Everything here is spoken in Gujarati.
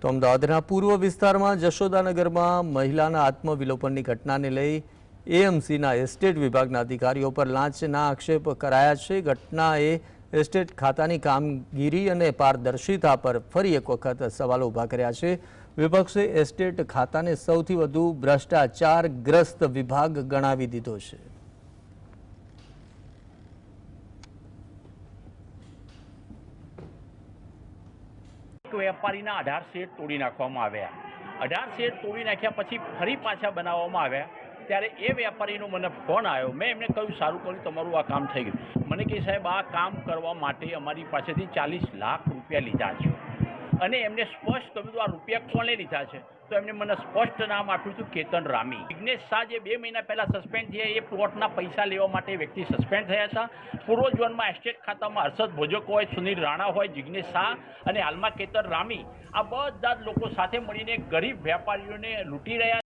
તો અમદાવાદના પૂર્વ વિસ્તારમાં જશોદાનગરમાં મહિલાના આત્મવિલોપનની ઘટનાને લઈ એએમસીના એસ્ટેટ વિભાગના અધિકારીઓ પર લાંચના આક્ષેપ કરાયા છે। ઘટનાએ એસ્ટેટ ખાતાની કામગીરી અને પારદર્શિતા પર ફરી એક વખત સવાલો ઊભા કર્યા છે। વિપક્ષે એસ્ટેટ ખાતાને સૌથી વધુ ભ્રષ્ટાચારગ્રસ્ત વિભાગ ગણાવી દીધો છે। વેપારીના 18 શેડ તોડી નાખવામાં આવ્યા। 18 શેડ તોડી નાખ્યા પછી ફરી પાછા બનાવવામાં આવ્યા। ત્યારે એ વેપારીનો મને ફોન આવ્યો। મેં એમને કહ્યું સારું કર્યું, તમારું આ કામ થઈ ગયું। મને કહે સાહેબ આ કામ કરવા માટે અમારી પાસેથી 40 લાખ રૂપિયા લીધા છે અને એમને સ્પષ્ટ કહ્યું આ રૂપિયા કોણે લીધા છે તો એમને મને સ્પષ્ટ નામ આપ્યું હતું કેતન રામી। જિગ્નેશ શાહ જે 2 મહિના પહેલાં સસ્પેન્ડ થયા એ પ્લોટના પૈસા લેવા માટે વ્યક્તિ સસ્પેન્ડ થયા હતા। પૂર્વ ઝોનમાં એસ્ટેટ ખાતામાં હર્ષદ ભોજક હોય, સુનિલ રાણા હોય, જિગ્નેશ શાહ અને હાલમાં કેતન રામી, આ બધા જ લોકો સાથે મળીને ગરીબ વેપારીઓને લૂંટી રહ્યા।